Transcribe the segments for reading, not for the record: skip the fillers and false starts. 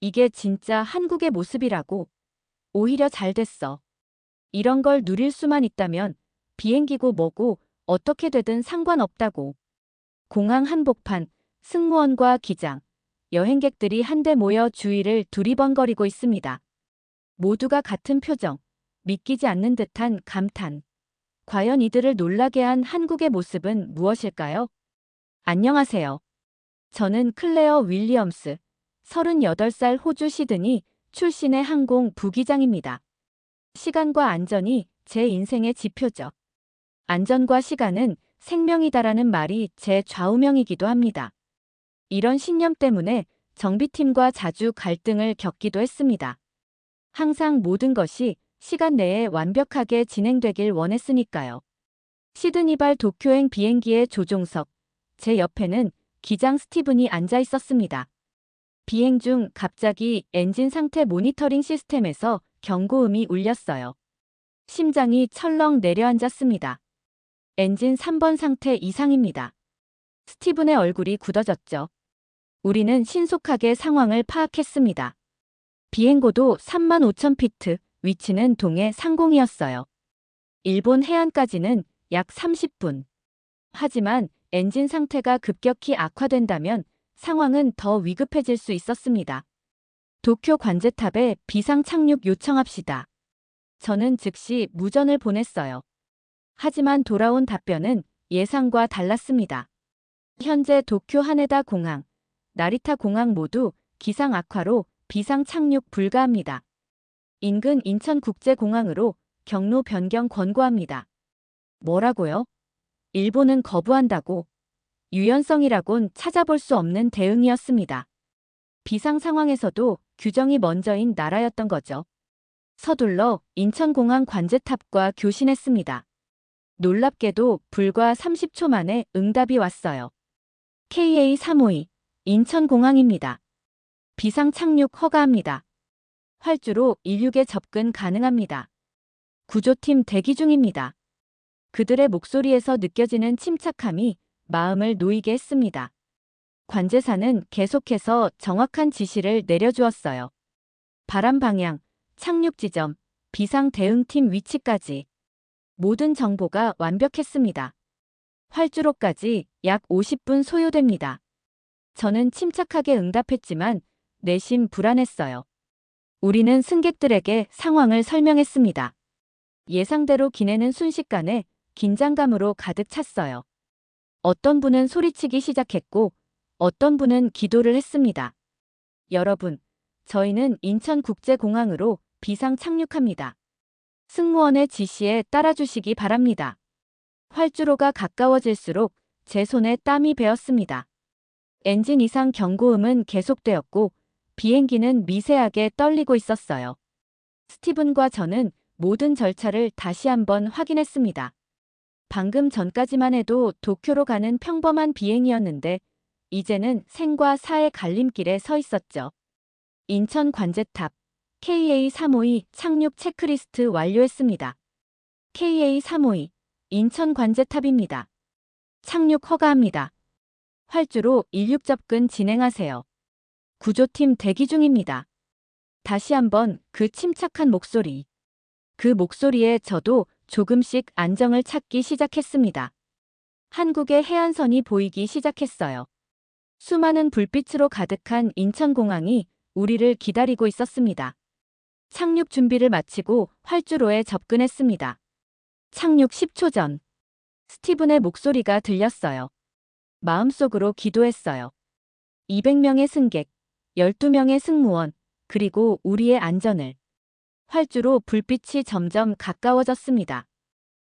이게 진짜 한국의 모습이라고. 오히려 잘 됐어. 이런 걸 누릴 수만 있다면 비행기고 뭐고 어떻게 되든 상관없다고. 공항 한복판, 승무원과 기장, 여행객들이 한데 모여 주위를 두리번거리고 있습니다. 모두가 같은 표정, 믿기지 않는 듯한 감탄. 과연 이들을 놀라게 한 한국의 모습은 무엇일까요? 안녕하세요. 저는 클레어 윌리엄스, 38살 호주 시드니 출신의 항공 부기장입니다. 시간과 안전이 제 인생의 지표죠. 안전과 시간은 생명이다라는 말이 제 좌우명이기도 합니다. 이런 신념 때문에 정비팀과 자주 갈등을 겪기도 했습니다. 항상 모든 것이 시간 내에 완벽하게 진행되길 원했으니까요. 시드니발 도쿄행 비행기의 조종석, 제 옆에는 기장 스티븐이 앉아 있었습니다. 비행 중 갑자기 엔진 상태 모니터링 시스템에서 경고음이 울렸어요. 심장이 철렁 내려앉았습니다. 엔진 3번 상태 이상입니다. 스티븐의 얼굴이 굳어졌죠. 우리는 신속하게 상황을 파악했습니다. 비행고도 35,000피트, 위치는 동해 상공이었어요. 일본 해안까지는 약 30분. 하지만 엔진 상태가 급격히 악화된다면 상황은 더 위급해질 수 있었습니다. 도쿄 관제탑에 비상 착륙 요청합시다. 저는 즉시 무전을 보냈어요. 하지만 돌아온 답변은 예상과 달랐습니다. 현재 도쿄 하네다 공항, 나리타 공항 모두 기상 악화로 비상 착륙 불가합니다. 인근 인천국제공항으로 경로 변경 권고합니다. 뭐라고요? 일본은 거부한다고. 유연성이라곤 찾아볼 수 없는 대응이었습니다. 비상 상황에서도 규정이 먼저인 나라였던 거죠. 서둘러 인천공항 관제탑과 교신했습니다. 놀랍게도 불과 30초 만에 응답이 왔어요. KA352 인천공항입니다. 비상 착륙 허가합니다. 활주로 16에 접근 가능합니다. 구조팀 대기 중입니다. 그들의 목소리에서 느껴지는 침착함이 마음을 놓이게 했습니다. 관제사는 계속해서 정확한 지시를 내려주었어요. 바람 방향, 착륙 지점, 비상 대응팀 위치까지. 모든 정보가 완벽했습니다. 활주로까지 약 50분 소요됩니다. 저는 침착하게 응답했지만 내심 불안했어요. 우리는 승객들에게 상황을 설명했습니다. 예상대로 기내는 순식간에 긴장감으로 가득 찼어요. 어떤 분은 소리치기 시작했고 어떤 분은 기도를 했습니다. 여러분, 저희는 인천국제공항으로 비상 착륙합니다. 승무원의 지시에 따라주시기 바랍니다. 활주로가 가까워질수록 제 손에 땀이 배었습니다. 엔진 이상 경고음은 계속되었고 비행기는 미세하게 떨리고 있었어요. 스티븐과 저는 모든 절차를 다시 한번 확인했습니다. 방금 전까지만 해도 도쿄로 가는 평범한 비행이었는데 이제는 생과 사의 갈림길에 서 있었죠. 인천 관제탑 KA352 착륙 체크리스트 완료했습니다. KA352 인천 관제탑입니다. 착륙 허가합니다. 활주로 16 접근 진행하세요. 구조팀 대기 중입니다. 다시 한번 그 침착한 목소리. 그 목소리에 저도 조금씩 안정을 찾기 시작했습니다. 한국의 해안선이 보이기 시작했어요. 수많은 불빛으로 가득한 인천공항이 우리를 기다리고 있었습니다. 착륙 준비를 마치고 활주로에 접근했습니다. 착륙 10초 전. 스티븐의 목소리가 들렸어요. 마음속으로 기도했어요. 200명의 승객, 12명의 승무원, 그리고 우리의 안전을. 활주로 불빛이 점점 가까워졌습니다.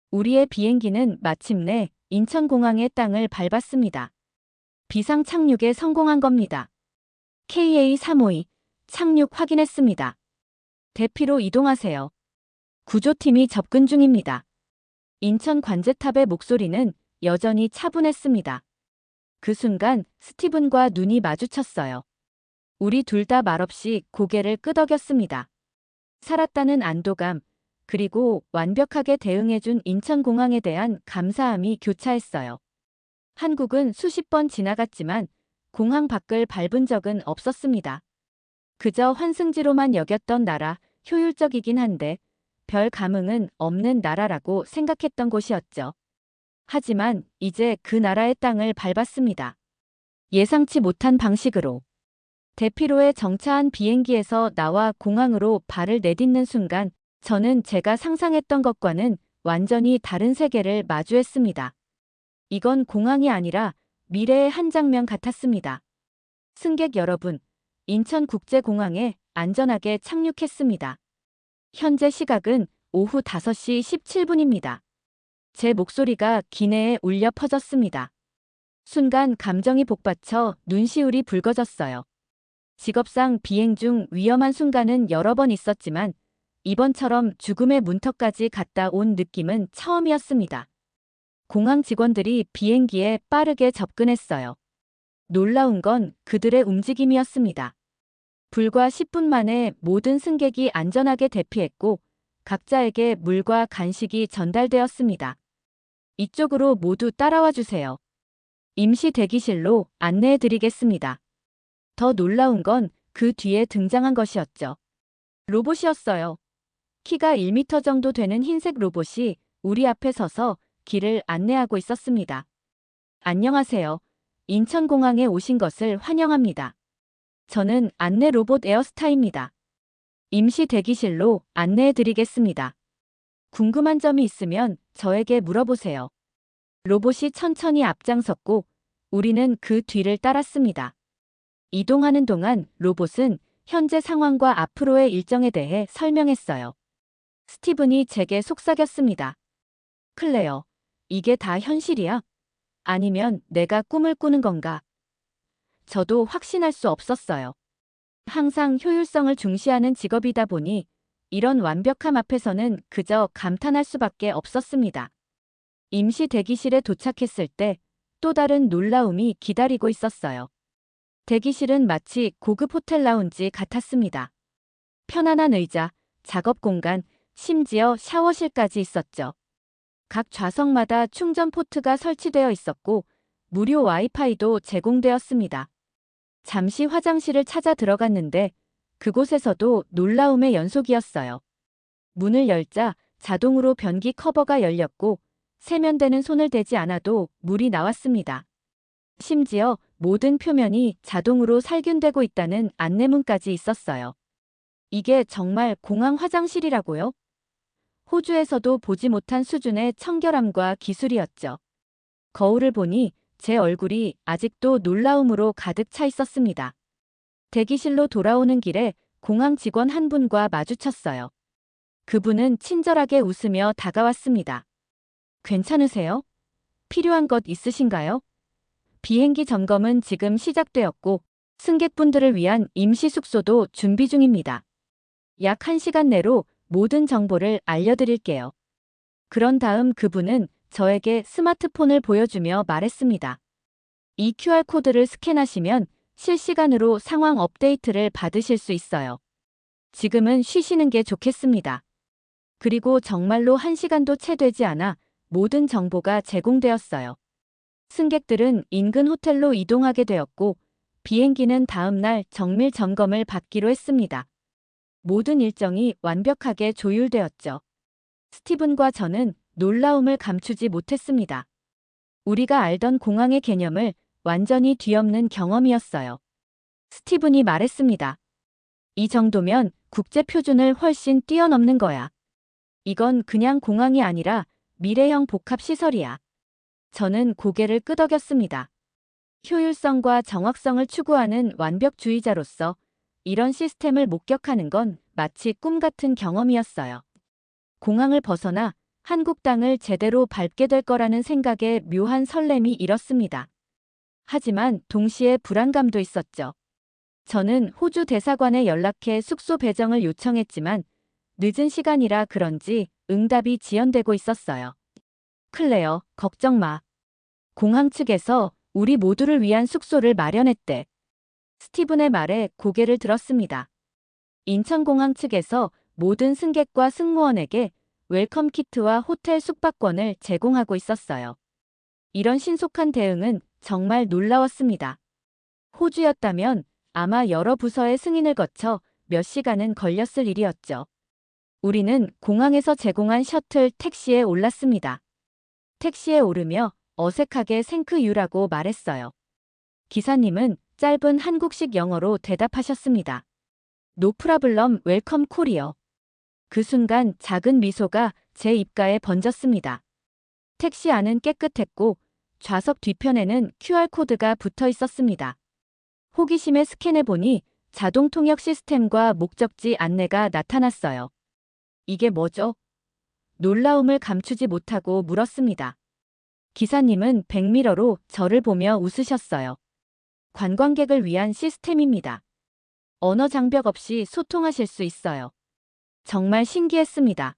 우리의 비행기는 마침내 인천공항의 땅을 밟았습니다. 비상 착륙에 성공한 겁니다. KA352 착륙 확인했습니다. 대피로 이동하세요. 구조팀이 접근 중입니다. 인천 관제탑의 목소리는 여전히 차분했습니다. 그 순간 스티븐과 눈이 마주쳤어요. 우리 둘 다 말없이 고개를 끄덕였습니다. 살았다는 안도감, 그리고 완벽하게 대응해준 인천공항에 대한 감사함이 교차했어요. 한국은 수십 번 지나갔지만 공항 밖을 밟은 적은 없었습니다. 그저 환승지로만 여겼던 나라, 효율적이긴 한데 별 감흥은 없는 나라라고 생각했던 곳이었죠. 하지만 이제 그 나라의 땅을 밟았습니다. 예상치 못한 방식으로. 대피로에 정차한 비행기에서 나와 공항으로 발을 내딛는 순간 저는 제가 상상했던 것과는 완전히 다른 세계를 마주했습니다. 이건 공항이 아니라 미래의 한 장면 같았습니다. 승객 여러분, 인천국제공항에 안전하게 착륙했습니다. 현재 시각은 오후 5시 17분입니다. 제 목소리가 기내에 울려 퍼졌습니다. 순간 감정이 복받쳐 눈시울이 붉어졌어요. 직업상 비행 중 위험한 순간은 여러 번 있었지만 이번처럼 죽음의 문턱까지 갔다 온 느낌은 처음이었습니다. 공항 직원들이 비행기에 빠르게 접근했어요. 놀라운 건 그들의 움직임이었습니다. 불과 10분 만에 모든 승객이 안전하게 대피했고 각자에게 물과 간식이 전달되었습니다. 이쪽으로 모두 따라와 주세요. 임시 대기실로 안내해 드리겠습니다. 더 놀라운 건 그 뒤에 등장한 것이었죠. 로봇이었어요. 키가 1m 정도 되는 흰색 로봇이 우리 앞에 서서 길을 안내하고 있었습니다. 안녕하세요. 인천공항에 오신 것을 환영합니다. 저는 안내 로봇 에어스타입니다. 임시 대기실로 안내해 드리겠습니다. 궁금한 점이 있으면 저에게 물어보세요. 로봇이 천천히 앞장섰고 우리는 그 뒤를 따랐습니다. 이동하는 동안 로봇은 현재 상황과 앞으로의 일정에 대해 설명했어요. 스티븐이 제게 속삭였습니다. 클레어, 이게 다 현실이야? 아니면 내가 꿈을 꾸는 건가? 저도 확신할 수 없었어요. 항상 효율성을 중시하는 직업이다 보니 이런 완벽함 앞에서는 그저 감탄할 수밖에 없었습니다. 임시 대기실에 도착했을 때 또 다른 놀라움이 기다리고 있었어요. 대기실은 마치 고급 호텔 라운지 같았습니다. 편안한 의자, 작업 공간, 심지어 샤워실까지 있었죠. 각 좌석마다 충전 포트가 설치되어 있었고 무료 와이파이도 제공되었습니다. 잠시 화장실을 찾아 들어갔는데 그곳에서도 놀라움의 연속이었어요. 문을 열자 자동으로 변기 커버가 열렸고 세면대는 손을 대지 않아도 물이 나왔습니다. 심지어 모든 표면이 자동으로 살균되고 있다는 안내문까지 있었어요. 이게 정말 공항 화장실이라고요? 호주에서도 보지 못한 수준의 청결함과 기술이었죠. 거울을 보니 제 얼굴이 아직도 놀라움으로 가득 차 있었습니다. 대기실로 돌아오는 길에 공항 직원 한 분과 마주쳤어요. 그분은 친절하게 웃으며 다가왔습니다. 괜찮으세요? 필요한 것 있으신가요? 비행기 점검은 지금 시작되었고 승객분들을 위한 임시 숙소도 준비 중입니다. 약 1시간 내로 모든 정보를 알려드릴게요. 그런 다음 그분은 저에게 스마트폰을 보여주며 말했습니다. 이 QR코드를 스캔하시면 실시간으로 상황 업데이트를 받으실 수 있어요. 지금은 쉬시는 게 좋겠습니다. 그리고 정말로 1시간도 채 되지 않아 모든 정보가 제공되었어요. 승객들은 인근 호텔로 이동하게 되었고 비행기는 다음 날 정밀 점검을 받기로 했습니다. 모든 일정이 완벽하게 조율되었죠. 스티븐과 저는 놀라움을 감추지 못했습니다. 우리가 알던 공항의 개념을 완전히 뒤엎는 경험이었어요. 스티븐이 말했습니다. 이 정도면 국제 표준을 훨씬 뛰어넘는 거야. 이건 그냥 공항이 아니라 미래형 복합시설이야. 저는 고개를 끄덕였습니다. 효율성과 정확성을 추구하는 완벽주의자로서 이런 시스템을 목격하는 건 마치 꿈 같은 경험이었어요. 공항을 벗어나 한국 땅을 제대로 밟게 될 거라는 생각에 묘한 설렘이 일었습니다. 하지만 동시에 불안감도 있었죠. 저는 호주 대사관에 연락해 숙소 배정을 요청했지만 늦은 시간이라 그런지 응답이 지연되고 있었어요. 클레어, 걱정 마. 공항 측에서 우리 모두를 위한 숙소를 마련했대. 스티븐의 말에 고개를 들었습니다. 인천공항 측에서 모든 승객과 승무원에게 웰컴 키트와 호텔 숙박권을 제공하고 있었어요. 이런 신속한 대응은 정말 놀라웠습니다. 호주였다면 아마 여러 부서의 승인을 거쳐 몇 시간은 걸렸을 일이었죠. 우리는 공항에서 제공한 셔틀 택시에 올랐습니다. 택시에 오르며 어색하게 생크 유라고 말했어요. 기사님은 짧은 한국식 영어로 대답하셨습니다. 노 프라블럼 웰컴 코리어. 그 순간 작은 미소가 제 입가에 번졌습니다. 택시 안은 깨끗했고 좌석 뒤편에는 QR코드가 붙어 있었습니다. 호기심에 스캔해보니 자동 통역 시스템과 목적지 안내가 나타났어요. 이게 뭐죠? 놀라움을 감추지 못하고 물었습니다. 기사님은 백미러로 저를 보며 웃으셨어요. 관광객을 위한 시스템입니다. 언어 장벽 없이 소통하실 수 있어요. 정말 신기했습니다.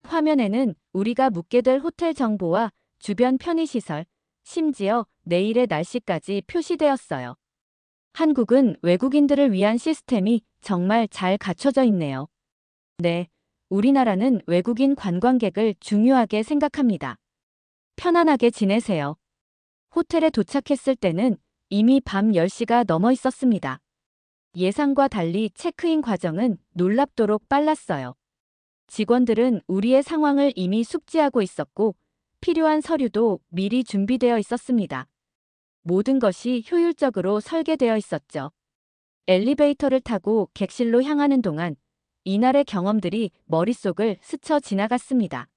화면에는 우리가 묵게 될 호텔 정보와 주변 편의시설, 심지어 내일의 날씨까지 표시되었어요. 한국은 외국인들을 위한 시스템이 정말 잘 갖춰져 있네요. 네, 우리나라는 외국인 관광객을 중요하게 생각합니다. 편안하게 지내세요. 호텔에 도착했을 때는 이미 밤 10시가 넘어 있었습니다. 예상과 달리 체크인 과정은 놀랍도록 빨랐어요. 직원들은 우리의 상황을 이미 숙지하고 있었고 필요한 서류도 미리 준비되어 있었습니다. 모든 것이 효율적으로 설계되어 있었죠. 엘리베이터를 타고 객실로 향하는 동안 이날의 경험들이 머릿속을 스쳐 지나갔습니다.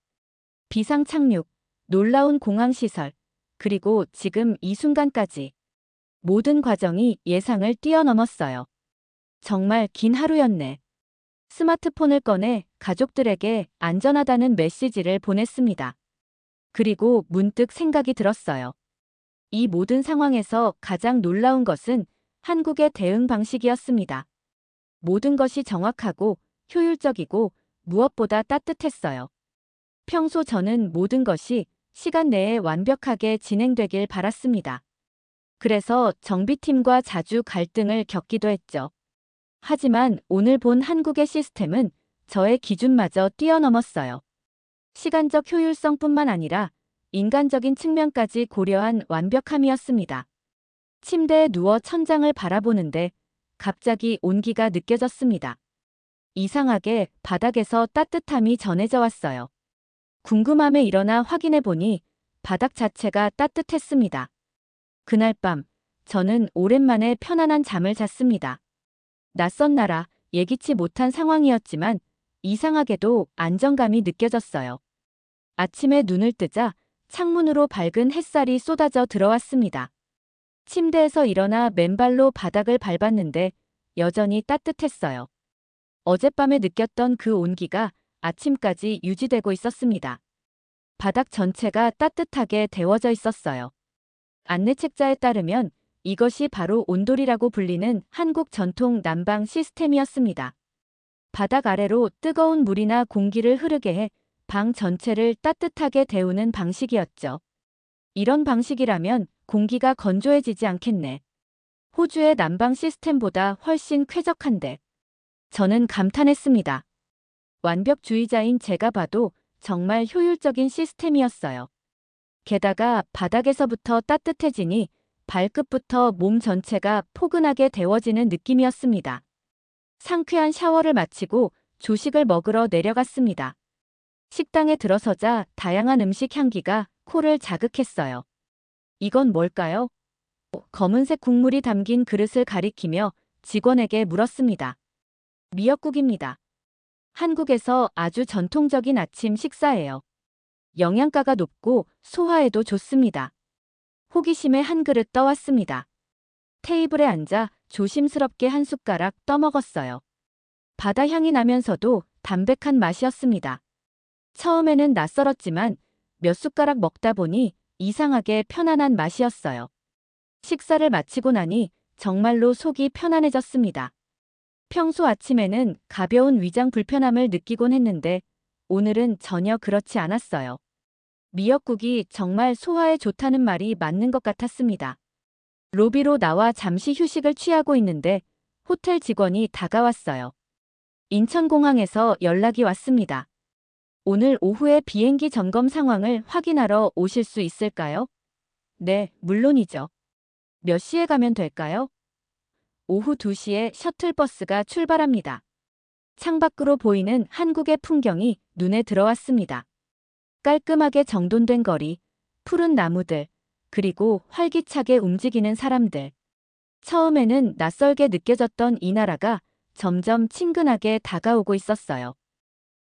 비상 착륙, 놀라운 공항 시설, 그리고 지금 이 순간까지 모든 과정이 예상을 뛰어넘었어요. 정말 긴 하루였네. 스마트폰을 꺼내 가족들에게 안전하다는 메시지를 보냈습니다. 그리고 문득 생각이 들었어요. 이 모든 상황에서 가장 놀라운 것은 한국의 대응 방식이었습니다. 모든 것이 정확하고 효율적이고 무엇보다 따뜻했어요. 평소 저는 모든 것이 시간 내에 완벽하게 진행되길 바랐습니다. 그래서 정비팀과 자주 갈등을 겪기도 했죠. 하지만 오늘 본 한국의 시스템은 저의 기준마저 뛰어넘었어요. 시간적 효율성뿐만 아니라 인간적인 측면까지 고려한 완벽함이었습니다. 침대에 누워 천장을 바라보는데 갑자기 온기가 느껴졌습니다. 이상하게 바닥에서 따뜻함이 전해져 왔어요. 궁금함에 일어나 확인해 보니 바닥 자체가 따뜻했습니다. 그날 밤, 저는 오랜만에 편안한 잠을 잤습니다. 낯선 나라, 예기치 못한 상황이었지만 이상하게도 안정감이 느껴졌어요. 아침에 눈을 뜨자 창문으로 밝은 햇살이 쏟아져 들어왔습니다. 침대에서 일어나 맨발로 바닥을 밟았는데 여전히 따뜻했어요. 어젯밤에 느꼈던 그 온기가 아침까지 유지되고 있었습니다. 바닥 전체가 따뜻하게 데워져 있었어요. 안내책자에 따르면 이것이 바로 온돌이라고 불리는 한국 전통 난방 시스템이었습니다. 바닥 아래로 뜨거운 물이나 공기를 흐르게 해 방 전체를 따뜻하게 데우는 방식이었죠. 이런 방식이라면 공기가 건조해지지 않겠네. 호주의 난방 시스템보다 훨씬 쾌적한데. 저는 감탄했습니다. 완벽주의자인 제가 봐도 정말 효율적인 시스템이었어요. 게다가 바닥에서부터 따뜻해지니 발끝부터 몸 전체가 포근하게 데워지는 느낌이었습니다. 상쾌한 샤워를 마치고 조식을 먹으러 내려갔습니다. 식당에 들어서자 다양한 음식 향기가 코를 자극했어요. 이건 뭘까요? 검은색 국물이 담긴 그릇을 가리키며 직원에게 물었습니다. 미역국입니다. 한국에서 아주 전통적인 아침 식사예요. 영양가가 높고 소화에도 좋습니다. 호기심에 한 그릇 떠왔습니다. 테이블에 앉아 조심스럽게 한 숟가락 떠먹었어요. 바다 향이 나면서도 담백한 맛이었습니다. 처음에는 낯설었지만 몇 숟가락 먹다 보니 이상하게 편안한 맛이었어요. 식사를 마치고 나니 정말로 속이 편안해졌습니다. 평소 아침에는 가벼운 위장 불편함을 느끼곤 했는데 오늘은 전혀 그렇지 않았어요. 미역국이 정말 소화에 좋다는 말이 맞는 것 같았습니다. 로비로 나와 잠시 휴식을 취하고 있는데 호텔 직원이 다가왔어요. 인천공항에서 연락이 왔습니다. 오늘 오후에 비행기 점검 상황을 확인하러 오실 수 있을까요? 네, 물론이죠. 몇 시에 가면 될까요? 오후 2시에 셔틀버스가 출발합니다. 창밖으로 보이는 한국의 풍경이 눈에 들어왔습니다. 깔끔하게 정돈된 거리, 푸른 나무들, 그리고 활기차게 움직이는 사람들. 처음에는 낯설게 느껴졌던 이 나라가 점점 친근하게 다가오고 있었어요.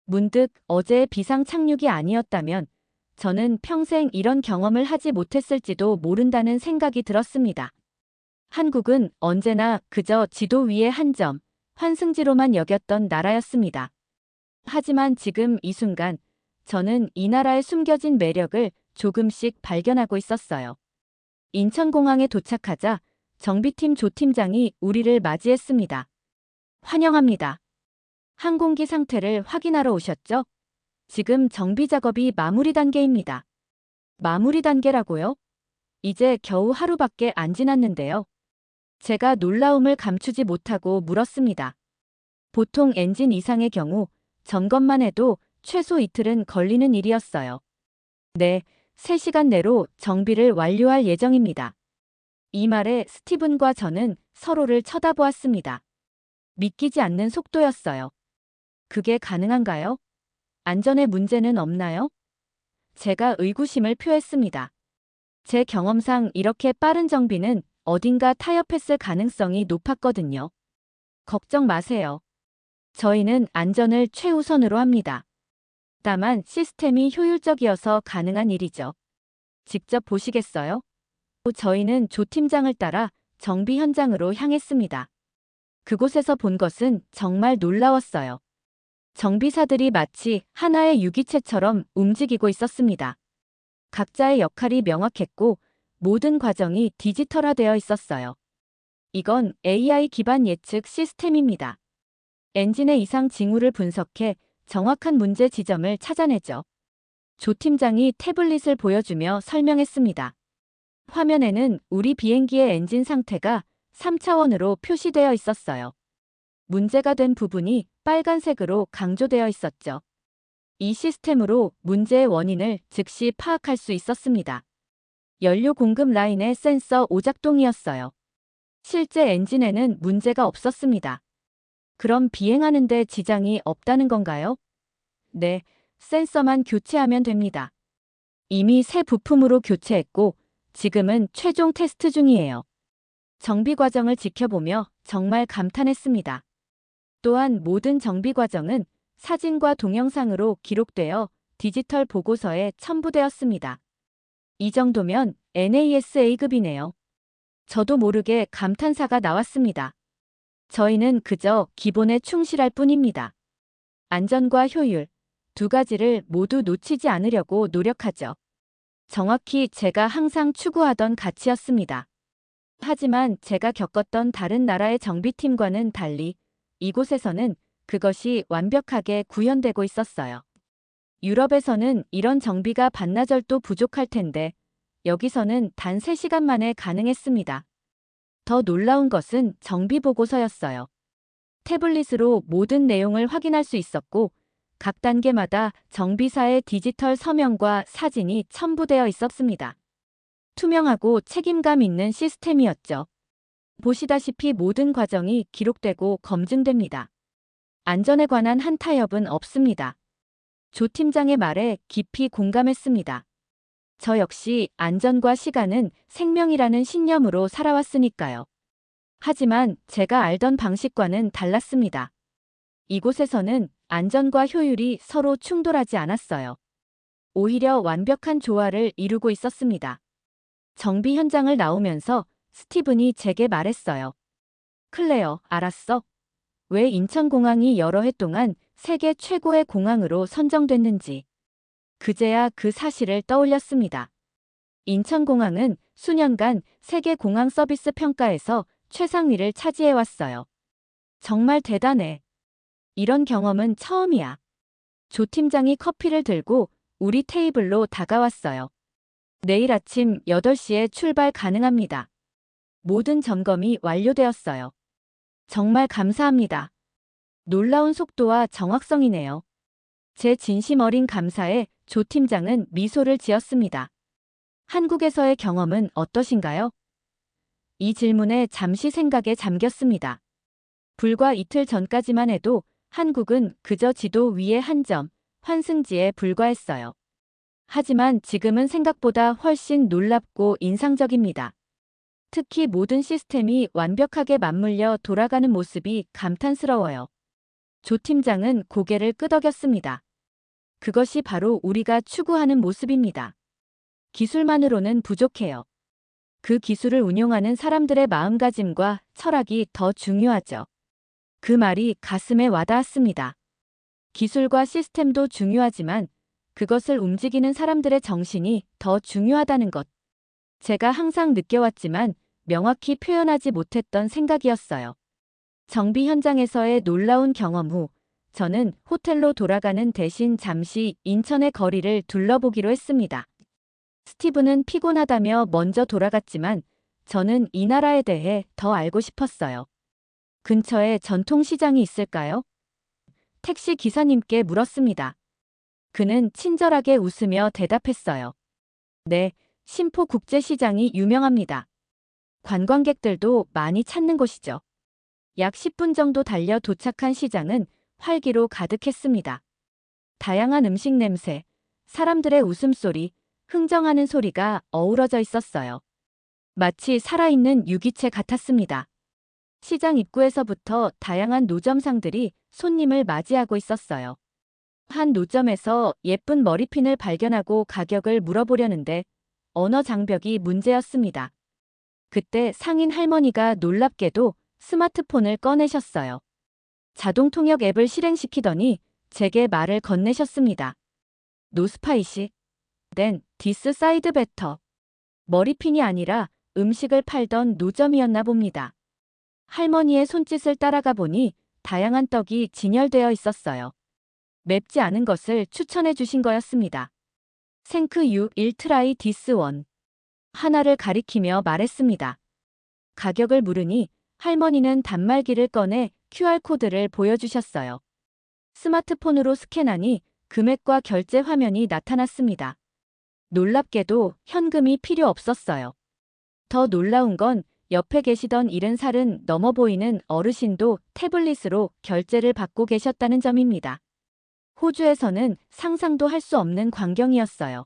문득 어제의 비상 착륙이 아니었다면 저는 평생 이런 경험을 하지 못했을지도 모른다는 생각이 들었습니다. 한국은 언제나 그저 지도 위의 한 점, 환승지로만 여겼던 나라였습니다. 하지만 지금 이 순간 저는 이 나라의 숨겨진 매력을 조금씩 발견하고 있었어요. 인천공항에 도착하자 정비팀 조 팀장이 우리를 맞이했습니다. 환영합니다. 항공기 상태를 확인하러 오셨죠? 지금 정비 작업이 마무리 단계입니다. 마무리 단계라고요? 이제 겨우 하루밖에 안 지났는데요. 제가 놀라움을 감추지 못하고 물었습니다. 보통 엔진 이상의 경우 점검만 해도 최소 이틀은 걸리는 일이었어요. 네, 3시간 내로 정비를 완료할 예정입니다. 이 말에 스티븐과 저는 서로를 쳐다보았습니다. 믿기지 않는 속도였어요. 그게 가능한가요? 안전에 문제는 없나요? 제가 의구심을 표했습니다. 제 경험상 이렇게 빠른 정비는 어딘가 타협했을 가능성이 높았거든요. 걱정 마세요. 저희는 안전을 최우선으로 합니다. 다만 시스템이 효율적이어서 가능한 일이죠. 직접 보시겠어요? 저희는 조 팀장을 따라 정비 현장으로 향했습니다. 그곳에서 본 것은 정말 놀라웠어요. 정비사들이 마치 하나의 유기체처럼 움직이고 있었습니다. 각자의 역할이 명확했고 모든 과정이 디지털화되어 있었어요. 이건 AI 기반 예측 시스템입니다. 엔진의 이상 징후를 분석해 정확한 문제 지점을 찾아내죠. 조 팀장이 태블릿을 보여주며 설명했습니다. 화면에는 우리 비행기의 엔진 상태가 3차원으로 표시되어 있었어요. 문제가 된 부분이 빨간색으로 강조되어 있었죠. 이 시스템으로 문제의 원인을 즉시 파악할 수 있었습니다. 연료 공급 라인의 센서 오작동이었어요. 실제 엔진에는 문제가 없었습니다. 그럼 비행하는 데 지장이 없다는 건가요? 네, 센서만 교체하면 됩니다. 이미 새 부품으로 교체했고 지금은 최종 테스트 중이에요. 정비 과정을 지켜보며 정말 감탄했습니다. 또한 모든 정비 과정은 사진과 동영상으로 기록되어 디지털 보고서에 첨부되었습니다. 이 정도면 NASA급이네요. 저도 모르게 감탄사가 나왔습니다. 저희는 그저 기본에 충실할 뿐입니다. 안전과 효율, 두 가지를 모두 놓치지 않으려고 노력하죠. 정확히 제가 항상 추구하던 가치였습니다. 하지만 제가 겪었던 다른 나라의 정비팀과는 달리 이곳에서는 그것이 완벽하게 구현되고 있었어요. 유럽에서는 이런 정비가 반나절도 부족할 텐데 여기서는 단 3시간 만에 가능했습니다. 더 놀라운 것은 정비 보고서였어요. 태블릿으로 모든 내용을 확인할 수 있었고 각 단계마다 정비사의 디지털 서명과 사진이 첨부되어 있었습니다. 투명하고 책임감 있는 시스템이었죠. 보시다시피 모든 과정이 기록되고 검증됩니다. 안전에 관한 한 타협은 없습니다. 조 팀장의 말에 깊이 공감했습니다. 저 역시 안전과 시간은 생명이라는 신념으로 살아왔으니까요. 하지만 제가 알던 방식과는 달랐습니다. 이곳에서는 안전과 효율이 서로 충돌하지 않았어요. 오히려 완벽한 조화를 이루고 있었습니다. 정비 현장을 나오면서 스티븐이 제게 말했어요. 클레어, 알았어? 왜 인천공항이 여러 해 동안 세계 최고의 공항으로 선정됐는지. 그제야 그 사실을 떠올렸습니다. 인천공항은 수년간 세계 공항 서비스 평가에서 최상위를 차지해왔어요. 정말 대단해. 이런 경험은 처음이야. 조 팀장이 커피를 들고 우리 테이블로 다가왔어요. 내일 아침 8시에 출발 가능합니다. 모든 점검이 완료되었어요. 정말 감사합니다. 놀라운 속도와 정확성이네요. 제 진심 어린 감사에 조 팀장은 미소를 지었습니다. 한국에서의 경험은 어떠신가요? 이 질문에 잠시 생각에 잠겼습니다. 불과 이틀 전까지만 해도 한국은 그저 지도 위의 한 점, 환승지에 불과했어요. 하지만 지금은 생각보다 훨씬 놀랍고 인상적입니다. 특히 모든 시스템이 완벽하게 맞물려 돌아가는 모습이 감탄스러워요. 조 팀장은 고개를 끄덕였습니다. 그것이 바로 우리가 추구하는 모습입니다. 기술만으로는 부족해요. 그 기술을 운용하는 사람들의 마음가짐과 철학이 더 중요하죠. 그 말이 가슴에 와닿았습니다. 기술과 시스템도 중요하지만 그것을 움직이는 사람들의 정신이 더 중요하다는 것. 제가 항상 느껴왔지만 명확히 표현하지 못했던 생각이었어요. 정비 현장에서의 놀라운 경험 후 저는 호텔로 돌아가는 대신 잠시 인천의 거리를 둘러보기로 했습니다. 스티브는 피곤하다며 먼저 돌아갔지만 저는 이 나라에 대해 더 알고 싶었어요. 근처에 전통시장이 있을까요? 택시 기사님께 물었습니다. 그는 친절하게 웃으며 대답했어요. 네, 심포국제시장이 유명합니다. 관광객들도 많이 찾는 곳이죠. 약 10분 정도 달려 도착한 시장은 활기로 가득했습니다. 다양한 음식 냄새, 사람들의 웃음소리, 흥정하는 소리가 어우러져 있었어요. 마치 살아있는 유기체 같았습니다. 시장 입구에서부터 다양한 노점상들이 손님을 맞이하고 있었어요. 한 노점에서 예쁜 머리핀을 발견하고 가격을 물어보려는데 언어 장벽이 문제였습니다. 그때 상인 할머니가 놀랍게도 스마트폰을 꺼내셨어요. 자동 통역 앱을 실행시키더니 제게 말을 건네셨습니다. 노스파이시. then this side better. 머리핀이 아니라 음식을 팔던 노점이었나 봅니다. 할머니의 손짓을 따라가 보니 다양한 떡이 진열되어 있었어요. 맵지 않은 것을 추천해 주신 거였습니다. 생크 유 1트라이 디스 원. 하나를 가리키며 말했습니다. 가격을 물으니 할머니는 단말기를 꺼내 QR코드를 보여주셨어요. 스마트폰으로 스캔하니 금액과 결제 화면이 나타났습니다. 놀랍게도 현금이 필요 없었어요. 더 놀라운 건 옆에 계시던 70살은 넘어 보이는 어르신도 태블릿으로 결제를 받고 계셨다는 점입니다. 호주에서는 상상도 할 수 없는 광경이었어요.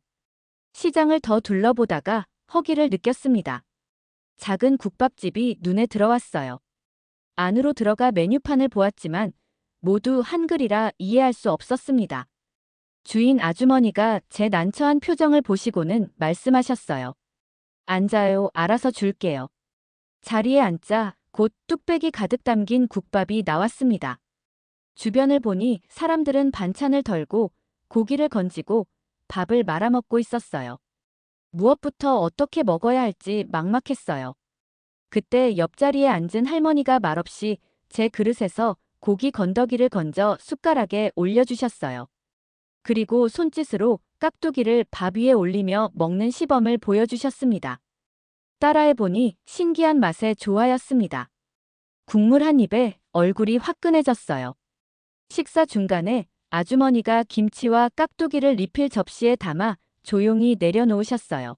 시장을 더 둘러보다가 허기를 느꼈습니다. 작은 국밥집이 눈에 들어왔어요. 안으로 들어가 메뉴판을 보았지만 모두 한글이라 이해할 수 없었습니다. 주인 아주머니가 제 난처한 표정을 보시고는 말씀하셨어요. 앉아요. 알아서 줄게요. 자리에 앉자 곧 뚝배기 가득 담긴 국밥이 나왔습니다. 주변을 보니 사람들은 반찬을 덜고 고기를 건지고 밥을 말아먹고 있었어요. 무엇부터 어떻게 먹어야 할지 막막했어요. 그때 옆자리에 앉은 할머니가 말없이 제 그릇에서 고기 건더기를 건져 숟가락에 올려주셨어요. 그리고 손짓으로 깍두기를 밥 위에 올리며 먹는 시범을 보여주셨습니다. 따라해보니 신기한 맛에 좋아였습니다. 국물 한 입에 얼굴이 화끈해졌어요. 식사 중간에 아주머니가 김치와 깍두기를 리필 접시에 담아 조용히 내려놓으셨어요.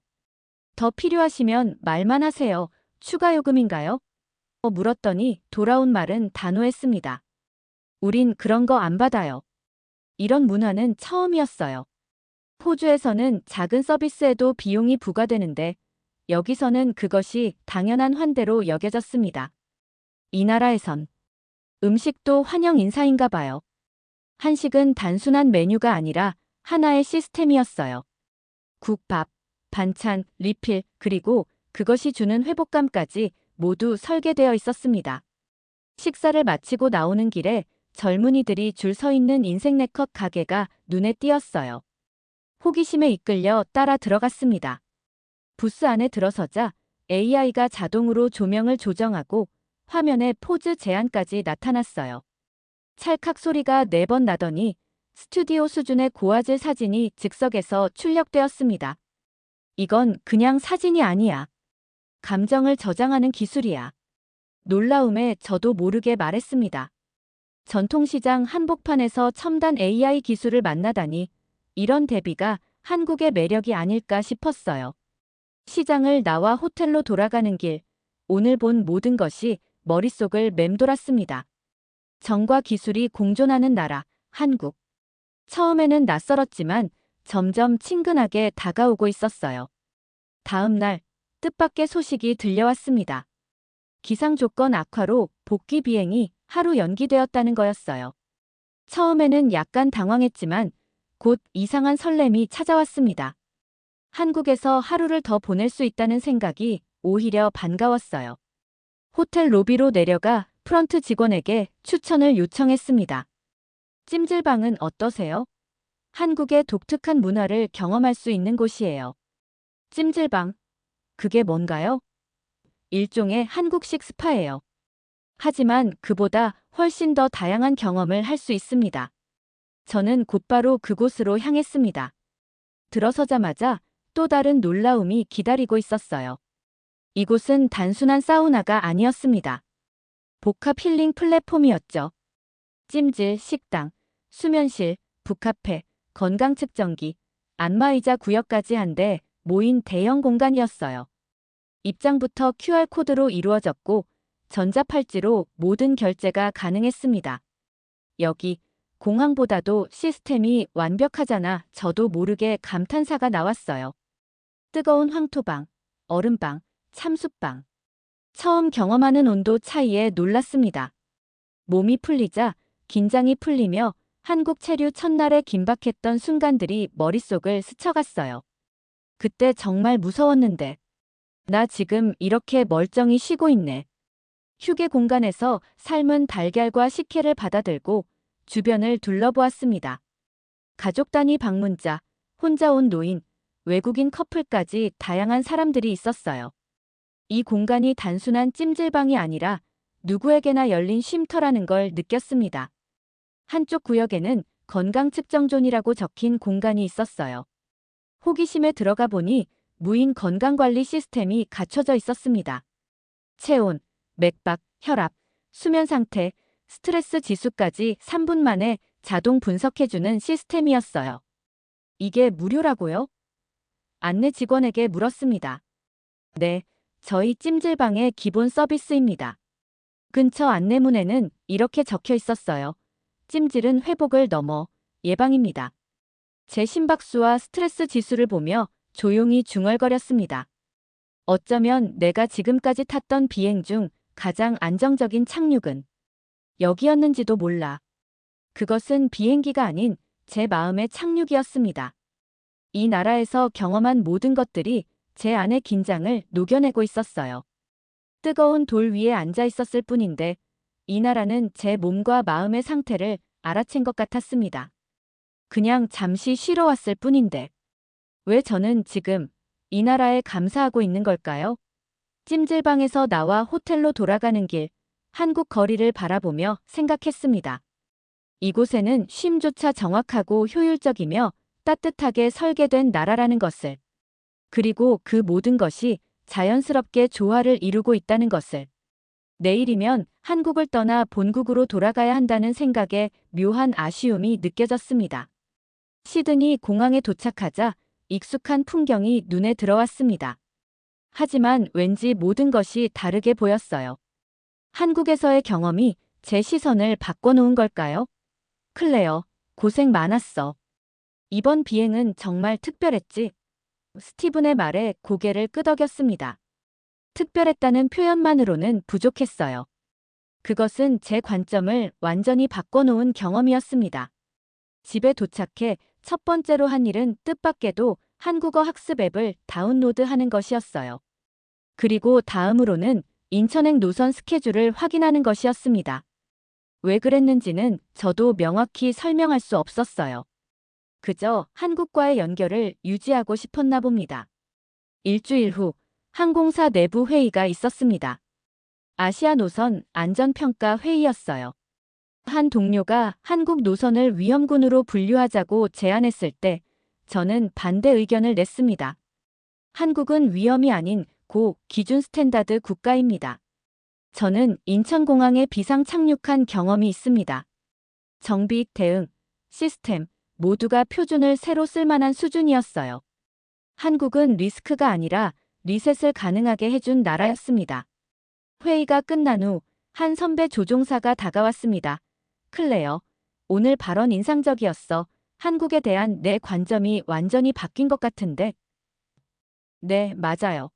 더 필요하시면 말만 하세요. 추가 요금인가요? 물었더니 돌아온 말은 단호했습니다. 우린 그런 거 안 받아요. 이런 문화는 처음이었어요. 호주에서는 작은 서비스에도 비용이 부과되는데 여기서는 그것이 당연한 환대로 여겨졌습니다. 이 나라에선 음식도 환영 인사인가 봐요. 한식은 단순한 메뉴가 아니라 하나의 시스템이었어요. 국, 밥, 반찬, 리필, 그리고 그것이 주는 회복감까지 모두 설계되어 있었습니다. 식사를 마치고 나오는 길에 젊은이들이 줄 서 있는 인생 네컷 가게가 눈에 띄었어요. 호기심에 이끌려 따라 들어갔습니다. 부스 안에 들어서자 AI가 자동으로 조명을 조정하고 화면에 포즈 제안까지 나타났어요. 찰칵 소리가 4번 나더니 스튜디오 수준의 고화질 사진이 즉석에서 출력되었습니다. 이건 그냥 사진이 아니야. 감정을 저장하는 기술이야. 놀라움에 저도 모르게 말했습니다. 전통시장 한복판에서 첨단 AI 기술을 만나다니 이런 대비가 한국의 매력이 아닐까 싶었어요. 시장을 나와 호텔로 돌아가는 길, 오늘 본 모든 것이 머릿속을 맴돌았습니다. 정과 기술이 공존하는 나라, 한국. 처음에는 낯설었지만 점점 친근하게 다가오고 있었어요. 다음 날, 뜻밖의 소식이 들려왔습니다. 기상 조건 악화로 복귀 비행이 하루 연기되었다는 거였어요. 처음에는 약간 당황했지만 곧 이상한 설렘이 찾아왔습니다. 한국에서 하루를 더 보낼 수 있다는 생각이 오히려 반가웠어요. 호텔 로비로 내려가 프런트 직원에게 추천을 요청했습니다. 찜질방은 어떠세요? 한국의 독특한 문화를 경험할 수 있는 곳이에요. 찜질방. 그게 뭔가요? 일종의 한국식 스파예요. 하지만 그보다 훨씬 더 다양한 경험을 할 수 있습니다. 저는 곧바로 그곳으로 향했습니다. 들어서자마자 또 다른 놀라움이 기다리고 있었어요. 이곳은 단순한 사우나가 아니었습니다. 복합 힐링 플랫폼이었죠. 찜질, 식당, 수면실, 북카페, 건강측정기, 안마의자 구역까지 한데 모인 대형 공간이었어요. 입장부터 QR코드로 이루어졌고 전자팔찌로 모든 결제가 가능했습니다. 여기 공항보다도 시스템이 완벽하잖아. 저도 모르게 감탄사가 나왔어요. 뜨거운 황토방, 얼음방, 참숯방. 처음 경험하는 온도 차이에 놀랐습니다. 몸이 풀리자 긴장이 풀리며 한국 체류 첫날에 긴박했던 순간들이 머릿속을 스쳐갔어요. 그때 정말 무서웠는데. 나 지금 이렇게 멀쩡히 쉬고 있네. 휴게 공간에서 삶은 달걀과 식혜를 받아들고 주변을 둘러보았습니다. 가족 단위 방문자, 혼자 온 노인, 외국인 커플까지 다양한 사람들이 있었어요. 이 공간이 단순한 찜질방이 아니라 누구에게나 열린 쉼터라는 걸 느꼈습니다. 한쪽 구역에는 건강측정존이라고 적힌 공간이 있었어요. 호기심에 들어가 보니 무인 건강관리 시스템이 갖춰져 있었습니다. 체온, 맥박, 혈압, 수면 상태, 스트레스 지수까지 3분 만에 자동 분석해주는 시스템이었어요. 이게 무료라고요? 안내 직원에게 물었습니다. 네, 저희 찜질방의 기본 서비스입니다. 근처 안내문에는 이렇게 적혀 있었어요. 찜질은 회복을 넘어 예방입니다. 제 심박수와 스트레스 지수를 보며 조용히 중얼거렸습니다. 어쩌면 내가 지금까지 탔던 비행 중 가장 안정적인 착륙은 여기였는지도 몰라. 그것은 비행기가 아닌 제 마음의 착륙이었습니다. 이 나라에서 경험한 모든 것들이 제 안의 긴장을 녹여내고 있었어요. 뜨거운 돌 위에 앉아 있었을 뿐인데 이 나라는 제 몸과 마음의 상태를 알아챈 것 같았습니다. 그냥 잠시 쉬러 왔을 뿐인데 왜 저는 지금 이 나라에 감사하고 있는 걸까요? 찜질방에서 나와 호텔로 돌아가는 길, 한국 거리를 바라보며 생각했습니다. 이곳에는 쉼조차 정확하고 효율적이며 따뜻하게 설계된 나라라는 것을, 그리고 그 모든 것이 자연스럽게 조화를 이루고 있다는 것을. 내일이면 한국을 떠나 본국으로 돌아가야 한다는 생각에 묘한 아쉬움이 느껴졌습니다. 시드니 공항에 도착하자 익숙한 풍경이 눈에 들어왔습니다. 하지만 왠지 모든 것이 다르게 보였어요. 한국에서의 경험이 제 시선을 바꿔놓은 걸까요? 클레어, 고생 많았어. 이번 비행은 정말 특별했지? 스티븐의 말에 고개를 끄덕였습니다. 특별했다는 표현만으로는 부족했어요. 그것은 제 관점을 완전히 바꿔놓은 경험이었습니다. 집에 도착해 첫 번째로 한 일은 뜻밖에도 한국어 학습 앱을 다운로드하는 것이었어요. 그리고 다음으로는 인천행 노선 스케줄을 확인하는 것이었습니다. 왜 그랬는지는 저도 명확히 설명할 수 없었어요. 그저 한국과의 연결을 유지하고 싶었나 봅니다. 일주일 후 항공사 내부 회의가 있었습니다. 아시아 노선 안전평가 회의였어요. 한 동료가 한국 노선을 위험군으로 분류하자고 제안했을 때 저는 반대 의견을 냈습니다. 한국은 위험이 아닌 고 기준 스탠다드 국가입니다. 저는 인천공항에 비상 착륙한 경험이 있습니다. 정비, 대응, 시스템 모두가 표준을 새로 쓸 만한 수준이었어요. 한국은 리스크가 아니라 리셋을 가능하게 해준 나라였습니다. 회의가 끝난 후 한 선배 조종사가 다가왔습니다. 클레어, 오늘 발언 인상적이었어. 한국에 대한 내 관점이 완전히 바뀐 것 같은데. 네, 맞아요.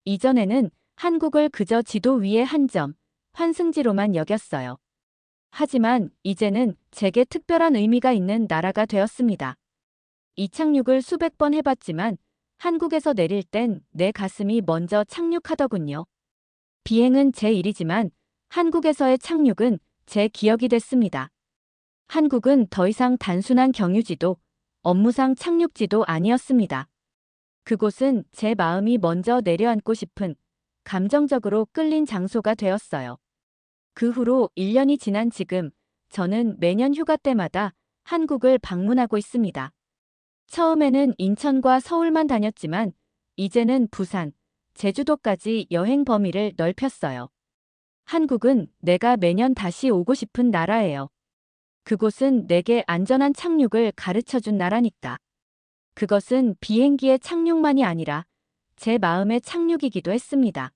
이전에는 한국을 그저 지도 위의 한 점, 환승지로만 여겼어요. 하지만 이제는 제게 특별한 의미가 있는 나라가 되었습니다. 이착륙을 수백 번 해봤지만 한국에서 내릴 땐 내 가슴이 먼저 착륙하더군요. 비행은 제 일이지만 한국에서의 착륙은 제 기억이 됐습니다. 한국은 더 이상 단순한 경유지도, 업무상 착륙지도 아니었습니다. 그곳은 제 마음이 먼저 내려앉고 싶은, 감정적으로 끌린 장소가 되었어요. 그 후로 1년이 지난 지금, 저는 매년 휴가 때마다 한국을 방문하고 있습니다. 처음에는 인천과 서울만 다녔지만, 이제는 부산, 제주도까지 여행 범위를 넓혔어요. 한국은 내가 매년 다시 오고 싶은 나라예요. 그곳은 내게 안전한 착륙을 가르쳐준 나라니까. 그것은 비행기의 착륙만이 아니라 제 마음의 착륙이기도 했습니다.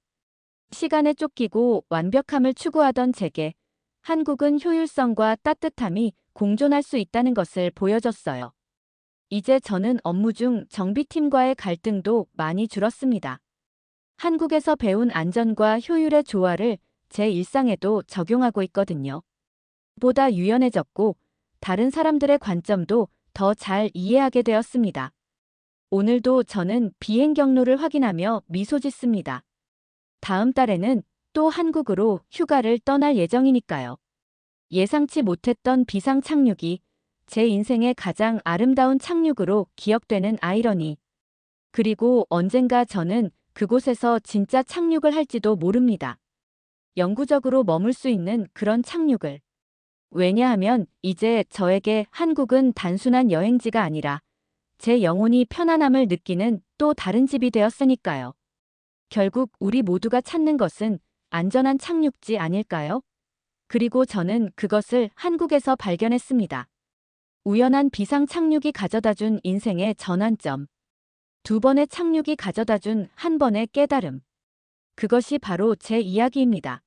시간에 쫓기고 완벽함을 추구하던 제게 한국은 효율성과 따뜻함이 공존할 수 있다는 것을 보여줬어요. 이제 저는 업무 중 정비팀과의 갈등도 많이 줄었습니다. 한국에서 배운 안전과 효율의 조화를 제 일상에도 적용하고 있거든요. 보다 유연해졌고 다른 사람들의 관점도 더 잘 이해하게 되었습니다. 오늘도 저는 비행 경로를 확인하며 미소 짓습니다. 다음 달에는 또 한국으로 휴가를 떠날 예정이니까요. 예상치 못했던 비상 착륙이 제 인생의 가장 아름다운 착륙으로 기억되는 아이러니. 그리고 언젠가 저는 그곳에서 진짜 착륙을 할지도 모릅니다. 영구적으로 머물 수 있는 그런 착륙을. 왜냐하면 이제 저에게 한국은 단순한 여행지가 아니라 제 영혼이 편안함을 느끼는 또 다른 집이 되었으니까요. 결국 우리 모두가 찾는 것은 안전한 착륙지 아닐까요? 그리고 저는 그것을 한국에서 발견했습니다. 우연한 비상 착륙이 가져다준 인생의 전환점. 두 번의 착륙이 가져다준 한 번의 깨달음. 그것이 바로 제 이야기입니다.